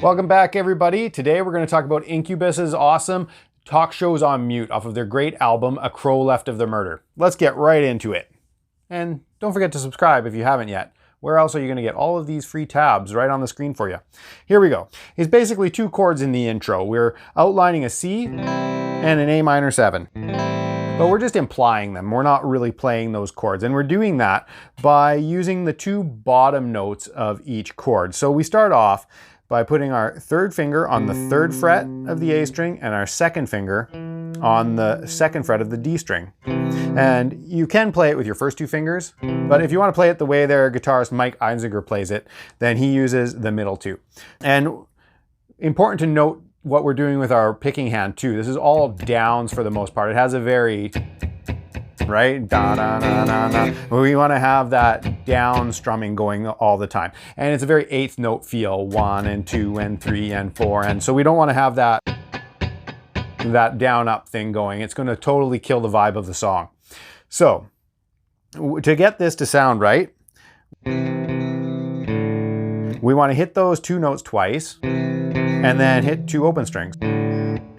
Welcome back, everybody. Today we're going to talk about Incubus's awesome Talk Shows on Mute off of their great album, A Crow Left of the Murder. Let's get right into it. And don't forget to subscribe if you haven't yet. Where else are you going to get all of these free tabs right on the screen for you? Here we go. It's basically two chords in the intro. We're outlining a C and an A minor 7. But we're just implying them. We're not really playing those chords. And we're doing that by using the two bottom notes of each chord. So we start off by putting our third finger on the 3rd fret of the A string and our second finger on the 2nd fret of the D string. And you can play it with your first two fingers, but if you want to play it the way their guitarist Mike Einziger plays it, then he uses the middle two. And important to note what we're doing with our picking hand too. This is all downs for the most part. It has a very, right? Da, da, da, da, da. We want to have that down strumming going all the time. And it's a very 8th note feel, 1 and 2 and 3 and 4. And so we don't want to have that down up thing going. It's going to totally kill the vibe of the song. So to get this to sound right, we want to hit those two notes twice and then hit 2 open strings.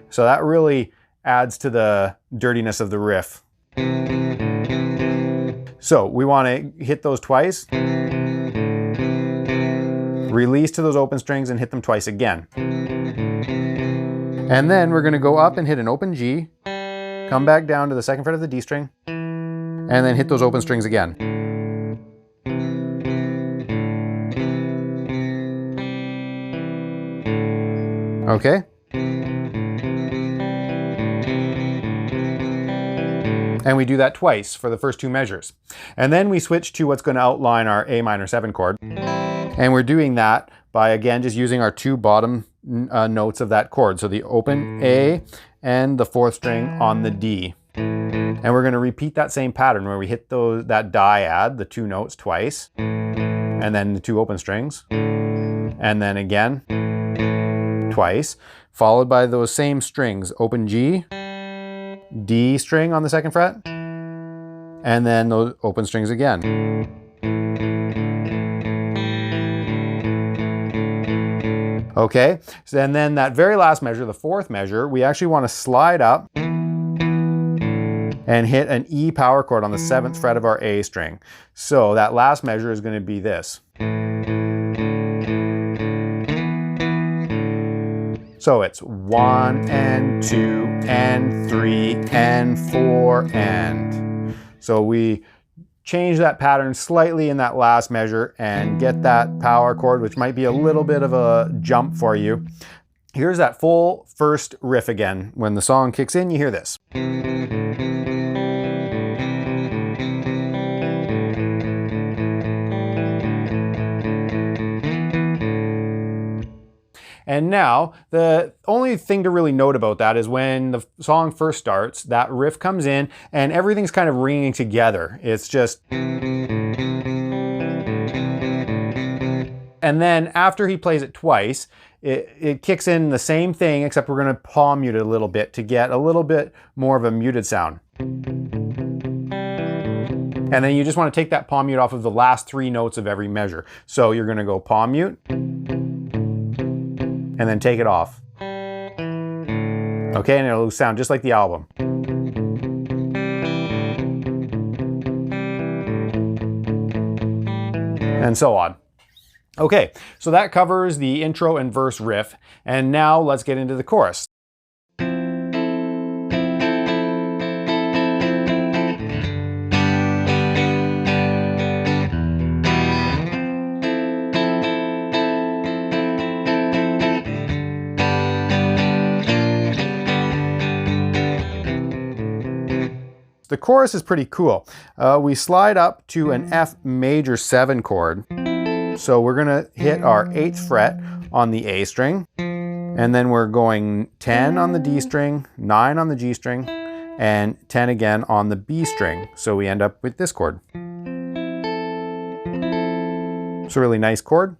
So that really adds to the dirtiness of the riff. So we want to hit those twice, release to those open strings and hit them twice again. And then we're going to go up and hit an open G, come back down to the 2nd fret of the D string, and then hit those open strings again. Okay? And we do that twice for the first two measures. And then we switch to what's going to outline our A minor 7 chord. And we're doing that by, again, just using our two bottom notes of that chord. So the open A and the 4th string on the D. And we're going to repeat that same pattern where we hit that dyad, the two notes twice, and then the 2 open strings, and then again twice, followed by those same strings, open G, D string on the 2nd fret, and then those open strings again. Okay, so, and then that very last measure, the 4th measure, we actually want to slide up and hit an E power chord on the 7th fret of our A string. So that last measure is going to be this. So it's 1 and 2 and 3 and 4 and. So we change that pattern slightly in that last measure and get that power chord, which might be a little bit of a jump for you. Here's that full first riff again. When the song kicks in, you hear this. And now, the only thing to really note about that is when the song first starts, that riff comes in and everything's kind of ringing together. It's just... And then after he plays it twice, it kicks in the same thing, except we're going to palm mute it a little bit to get a little bit more of a muted sound. And then you just want to take that palm mute off of the last 3 notes of every measure. So you're going to go palm mute, and then take it off. Okay, and it'll sound just like the album. And so on. Okay, so that covers the intro and verse riff, and now let's get into the chorus. The chorus is pretty cool. We slide up to an F major 7 chord. So we're gonna hit our 8th fret on the A string, and then we're going 10 on the D string, 9 on the G string, and 10 again on the B string. So we end up with this chord. It's a really nice chord.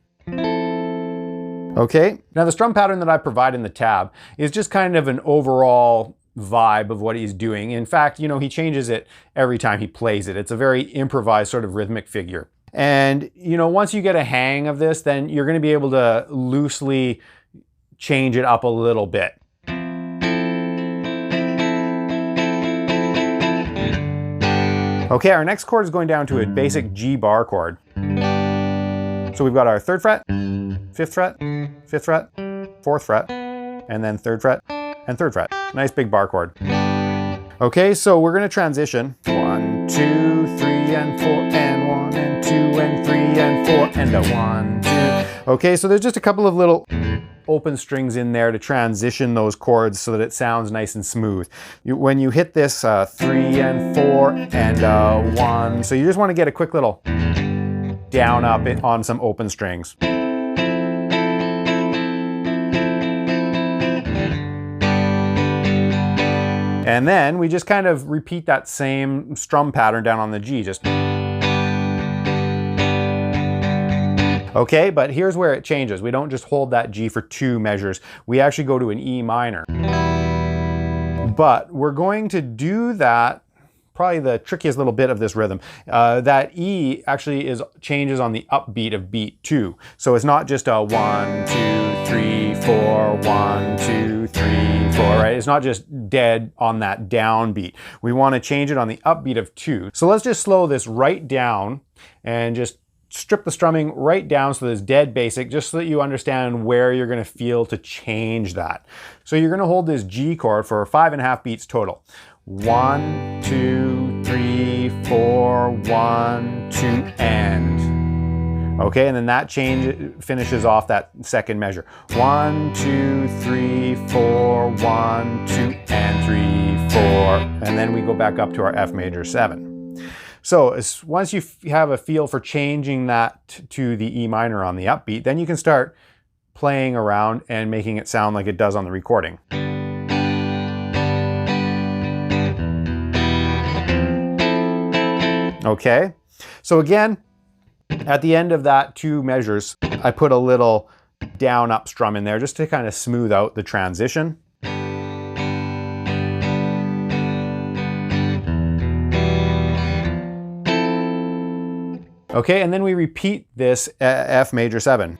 Okay, now the strum pattern that I provide in the tab is just kind of an overall vibe of what he's doing. In fact, you know, he changes it every time he plays it. It's a very improvised sort of rhythmic figure. And, you know, once you get a hang of this, then you're going to be able to loosely change it up a little bit. Okay, our next chord is going down to a basic G bar chord. So we've got our 3rd fret, 5th fret, 5th fret, 4th fret, and then 3rd fret and 3rd fret. Nice big bar chord. Okay, so we're gonna transition. 1, 2, 3, and 4, and 1, and 2, and 3, and 4, and a 1, 2. Okay, so there's just a couple of little open strings in there to transition those chords so that it sounds nice and smooth. When you hit this 3 and 4 and 1, so you just wanna get a quick little down up on some open strings. And then we just kind of repeat that same strum pattern down on the G, just. Okay, but here's where it changes. We don't just hold that G for 2 measures. We actually go to an E minor. But we're going to do that, probably the trickiest little bit of this rhythm. That E actually changes on the upbeat of beat 2. So it's not just a 1, 2, 3, 4, 1, 2, 3, 4, right? It's not just dead on that downbeat. We want to change it on the upbeat of 2. So let's just slow this right down and just strip the strumming right down so that it's dead basic, just so that you understand where you're going to feel to change that. So you're going to hold this G chord for 5.5 beats total. 1, 2, 3, 4, 1, 2, and. Okay, and then that change finishes off that second measure. 1, 2, 3, 4, 1, 2, and 3, 4. And then we go back up to our F major 7. So once you have a feel for changing that to the E minor on the upbeat, then you can start playing around and making it sound like it does on the recording. Okay, so again, at the end of that 2 measures, I put a little down up strum in there just to kind of smooth out the transition. Okay, and then we repeat this F major 7.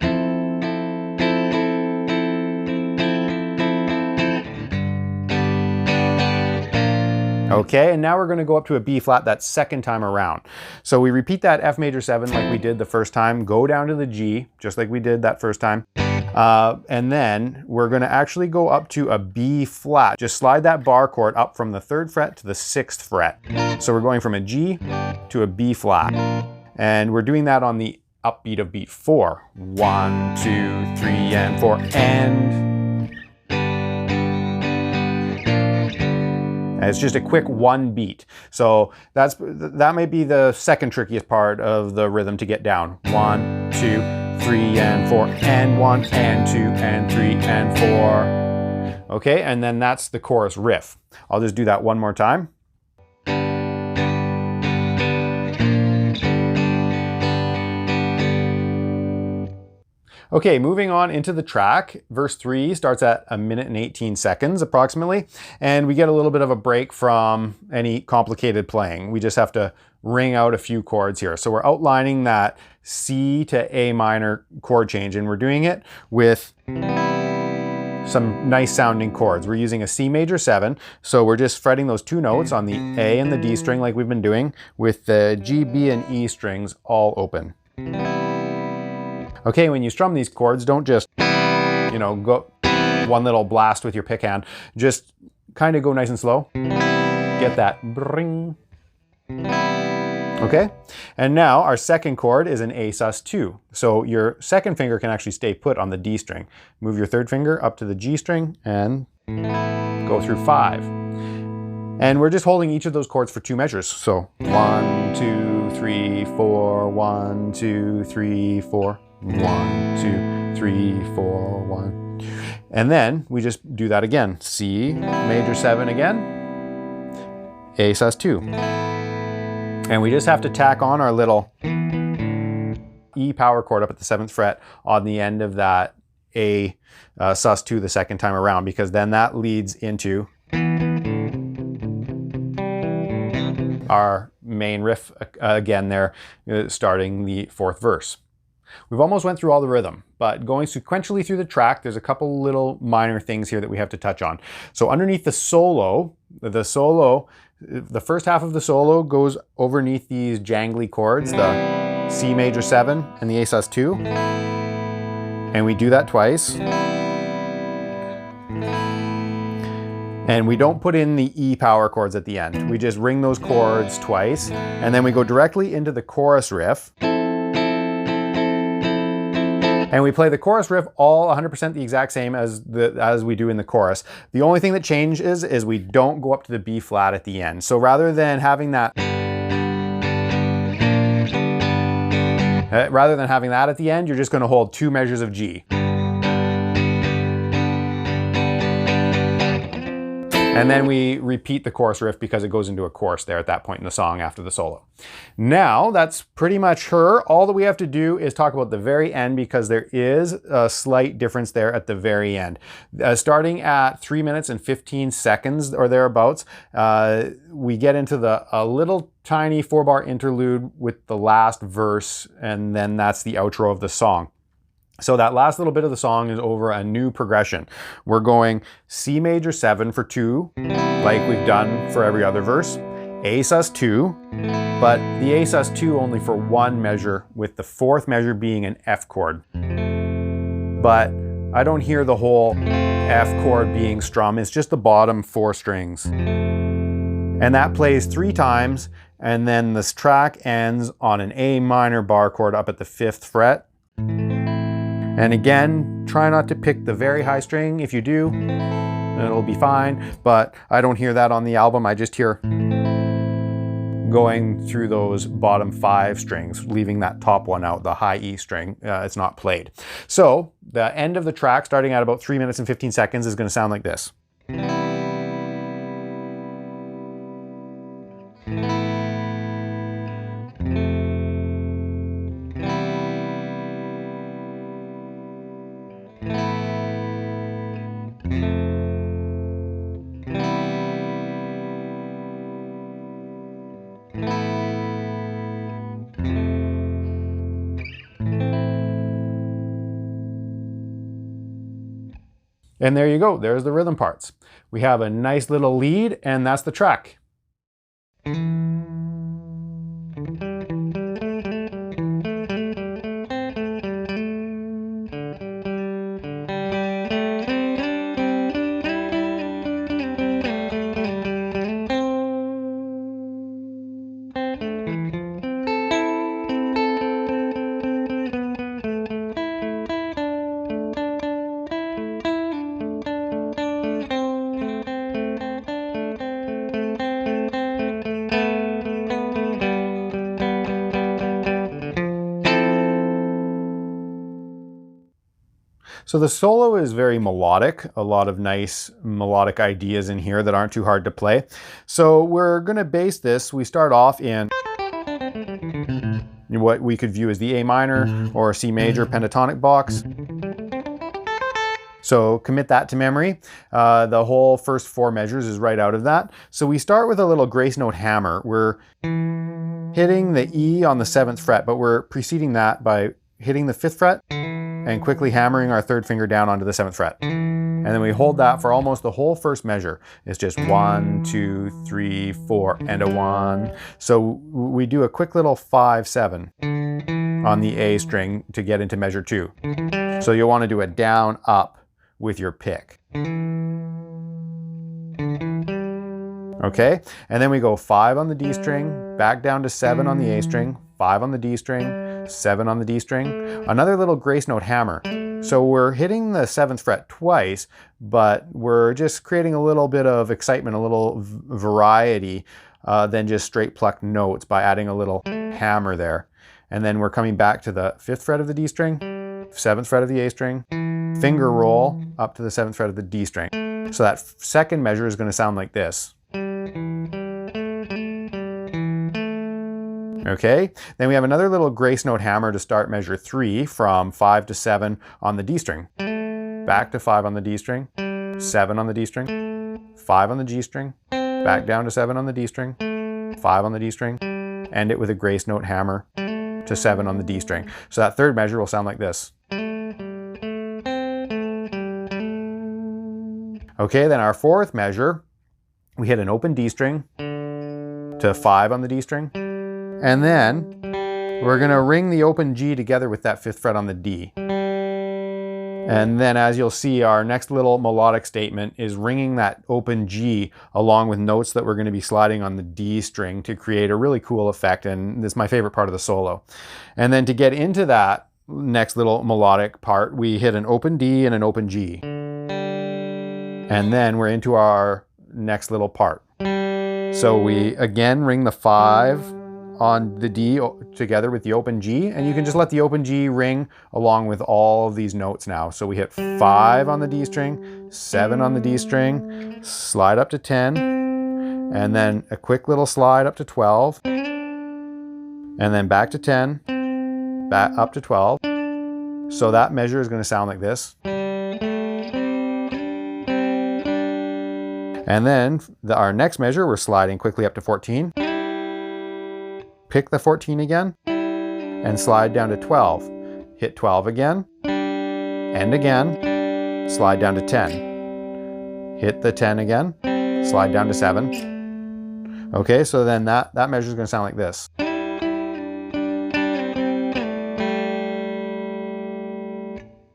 Okay, and now we're going to go up to a B flat that second time around. So we repeat that F major 7 like we did the first time, go down to the G, just like we did that first time. And then we're going to actually go up to a B flat. Just slide that bar chord up from the 3rd fret to the 6th fret. So we're going from a G to a B flat. And we're doing that on the upbeat of beat 4. 1, 2, 3, and 4, and. It's just a quick 1 beat. So that may be the second trickiest part of the rhythm to get down. 1, 2, 3, and 4, and 1, and 2, and 3, and 4. Okay, and then that's the chorus riff. I'll just do that one more time. Okay, moving on into the track. Verse 3 starts at 1 minute and 18 seconds approximately, and we get a little bit of a break from any complicated playing. We just have to ring out a few chords here. So we're outlining that C to A minor chord change, and we're doing it with some nice sounding chords. We're using a C major 7, so we're just fretting those 2 notes on the A and the D string like we've been doing, with the G, B, and E strings all open. Okay, when you strum these chords, don't just, you know, go one little blast with your pick hand. Just kind of go nice and slow. Get that bring. Okay, and now our second chord is an A sus2. So your second finger can actually stay put on the D string. Move your 3rd finger up to the G string and go through 5. And we're just holding each of those chords for 2 measures. So 1, 2, 3, 4, 1, 2, 3, 4, 1, 2, 3, 4, 1. And then we just do that again. C major 7 again, A sus2. And we just have to tack on our little E power chord up at the 7th fret on the end of that A sus2 the second time around, because then that leads into our main riff again there, starting the 4th verse. We've almost went through all the rhythm, but going sequentially through the track, there's a couple little minor things here that we have to touch on. So underneath the solo, the first half of the solo goes underneath these jangly chords, the C major 7 and the A sus2. And we do that twice. And we don't put in the E power chords at the end. We just ring those chords twice, and then we go directly into the chorus riff. And we play the chorus riff all 100% the exact same as we do in the chorus. The only thing that changes is we don't go up to the B flat at the end. So rather than having that at the end, you're just going to hold 2 measures of G. And then we repeat the chorus riff because it goes into a chorus there at that point in the song after the solo. Now, that's pretty much her. All that we have to do is talk about the very end, because there is a slight difference there at the very end. Starting at 3 minutes and 15 seconds or thereabouts, we get into a little tiny 4-bar interlude with the last verse, and then that's the outro of the song. So that last little bit of the song is over a new progression. We're going C major 7 for 2, like we've done for every other verse, A sus2, but the A sus2 only for 1 measure, with the 4th measure being an F chord. But I don't hear the whole F chord being strummed, it's just the bottom 4 strings. And that plays 3 times, and then this track ends on an A minor bar chord up at the 5th fret. And again, try not to pick the very high string. If you do, it'll be fine, but I don't hear that on the album. I just hear going through those bottom 5 strings, leaving that top one out, the high E string. It's not played. So the end of the track, starting at about 3 minutes and 15 seconds, is going to sound like this. And there you go, there's the rhythm parts. We have a nice little lead, and that's the track. So the solo is very melodic, a lot of nice melodic ideas in here that aren't too hard to play. So we're going to base this, we start off in what we could view as the A minor or C major pentatonic box. So commit that to memory. The whole first 4 measures is right out of that. So we start with a little grace note hammer. We're hitting the E on the 7th fret, but we're preceding that by hitting the 5th fret and quickly hammering our 3rd finger down onto the 7th fret. And then we hold that for almost the whole first measure. It's just 1, 2, 3, 4, and a 1. So we do a quick little 5, 7 on the A string to get into measure 2. So you'll want to do a down, up with your pick. Okay, and then we go 5 on the D string, back down to 7 on the A string, 5 on the D string, 7 on the D string, another little grace note hammer, So we're hitting the 7th fret twice, but we're just creating a little bit of excitement, a little variety than just straight plucked notes by adding a little hammer there. And then we're coming back to the 5th fret of the D string, 7th fret of the A string, finger roll up to the 7th fret of the D string. So that second measure is going to sound like this. Okay, then we have another little grace note hammer to start measure 3 from 5 to 7 on the D string. Back to 5 on the D string, 7 on the D string, 5 on the G string, back down to 7 on the D string, 5 on the D string, end it with a grace note hammer to 7 on the D string. So that third measure will sound like this. Okay, then our fourth measure, we hit an open D string to 5 on the D string. And then we're going to ring the open G together with that 5th fret on the D. And then as you'll see, our next little melodic statement is ringing that open G along with notes that we're going to be sliding on the D string to create a really cool effect. And this is my favorite part of the solo. And then to get into that next little melodic part, we hit an open D and an open G. And then we're into our next little part. So we again ring the 5 on the D together with the open G, and you can just let the open G ring along with all of these notes now. So we hit 5 on the D string, 7 on the D string, slide up to 10, and then a quick little slide up to 12, and then back to 10, back up to 12. So that measure is going to sound like this. And then our next measure, we're sliding quickly up to 14. Pick the 14 again and slide down to 12. Hit 12 again and again, slide down to 10. Hit the 10 again, slide down to 7. Okay, so then that measure is going to sound like this.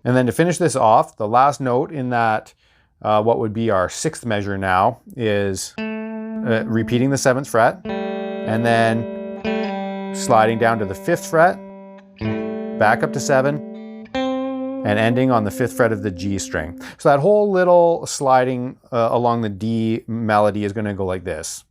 And then to finish this off, the last note in that what would be our 6th measure now is repeating the 7th fret and then sliding down to the 5th fret, back up to 7, and ending on the 5th fret of the G string. So that whole little sliding along the D melody is going to go like this.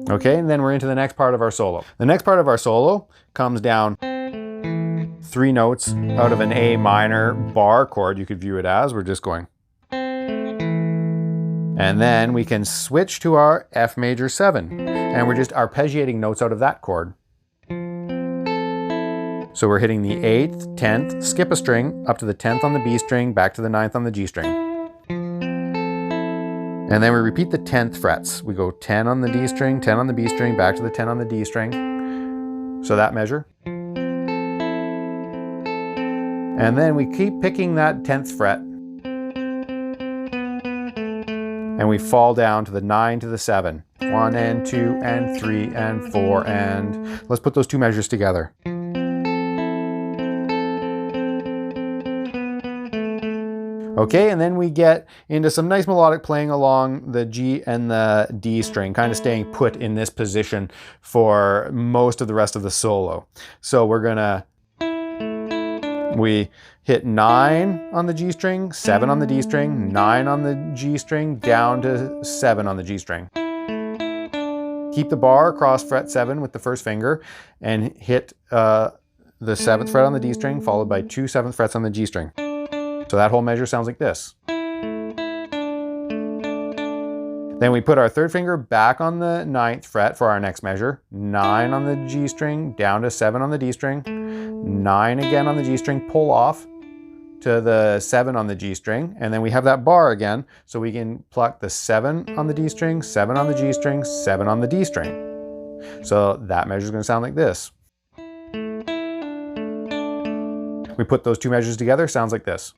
Okay, and then we're into the next part of our solo. The next part of our solo comes down 3 notes out of an A minor bar chord, you could view it as. We're just going. And then we can switch to our F major 7. And we're just arpeggiating notes out of that chord. So we're hitting the 8th, 10th, skip a string, up to the 10th on the B string, back to the 9th on the G string. And then we repeat the 10th frets. We go 10 on the D string, 10 on the B string, back to the 10 on the D string. So that measure. And then we keep picking that 10th fret. And we fall down to the 9 to the 7. 1 and 2 and 3 and 4 and let's put those 2 measures together. Okay, and then we get into some nice melodic playing along the G and the D string, kind of staying put in this position for most of the rest of the solo. So we hit 9 on the G string, 7 on the D string, 9 on the G string, down to 7 on the G string. Keep the bar across fret 7 with the first finger and hit the 7th fret on the D string, followed by 2 7th frets on the G string. So that whole measure sounds like this. Then we put our 3rd finger back on the 9th fret for our next measure. 9 on the G string, down to 7 on the D string. 9 again on the G string, pull off to the 7 on the G string. And then we have that bar again, so we can pluck the 7 on the D string, 7 on the G string, 7 on the D string. So that measure is going to sound like this. We put those 2 measures together, sounds like this.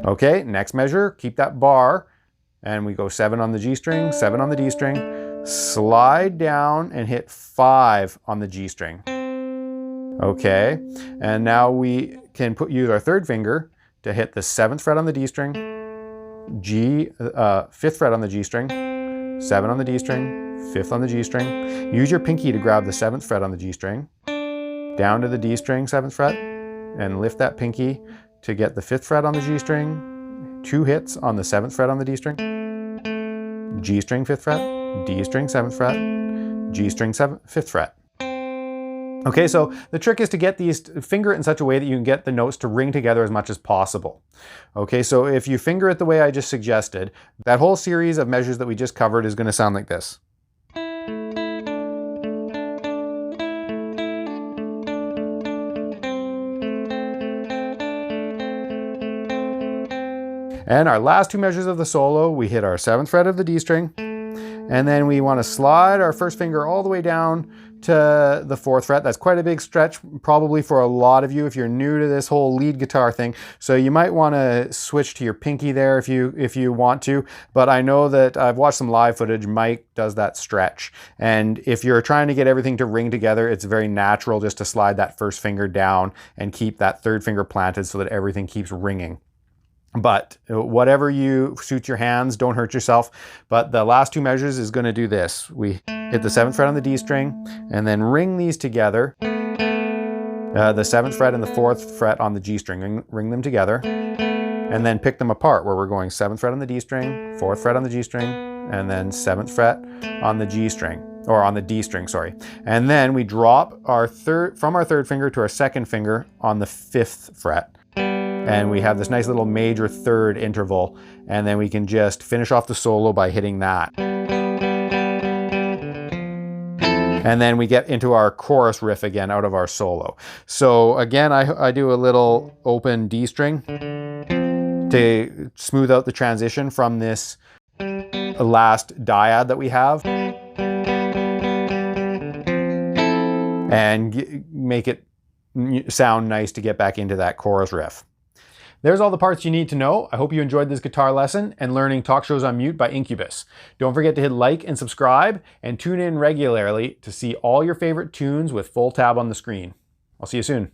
Okay, next measure, keep that bar, and we go 7 on the G string, 7 on the D string, slide down and hit 5 on the G string. Okay, and now we can use our 3rd finger to hit the 7th fret on the D string, G, 5th fret on the G string, 7 on the D string, 5th on the G string. Use your pinky to grab the 7th fret on the G string, down to the D string, 7th fret, and lift that pinky to get the 5th fret on the G string, 2 hits on the 7th fret on the D string, G string 5th fret, D string 7th fret, G string 5th fret. Okay, so the trick is to get these, finger it in such a way that you can get the notes to ring together as much as possible. Okay, so if you finger it the way I just suggested, that whole series of measures that we just covered is going to sound like this. And our last 2 measures of the solo, we hit our 7th fret of the D string, and then we want to slide our first finger all the way down to the 4th fret. That's quite a big stretch, probably for a lot of you if you're new to this whole lead guitar thing. So you might want to switch to your pinky there if you want to. But I know that I've watched some live footage. Mike does that stretch. And if you're trying to get everything to ring together, it's very natural just to slide that first finger down and keep that 3rd finger planted so that everything keeps ringing. But whatever you suit your hands, don't hurt yourself. But the last 2 measures is going to do this. We hit the 7th fret on the D string and then ring these together. The 7th fret and the 4th fret on the G string, ring them together. And then pick them apart where we're going 7th fret on the D string, 4th fret on the G string, and then 7th fret on the G string, or on the D string, sorry. And then we drop our from our 3rd finger to our 2nd finger on the 5th fret. And we have this nice little major 3rd interval, and then we can just finish off the solo by hitting that. And then we get into our chorus riff again out of our solo. So again, I do a little open D string to smooth out the transition from this last dyad that we have, and make it sound nice to get back into that chorus riff. There's all the parts you need to know. I hope you enjoyed this guitar lesson and learning Talk Shows on Mute by Incubus. Don't forget to hit like and subscribe, and tune in regularly to see all your favorite tunes with full tab on the screen. I'll see you soon.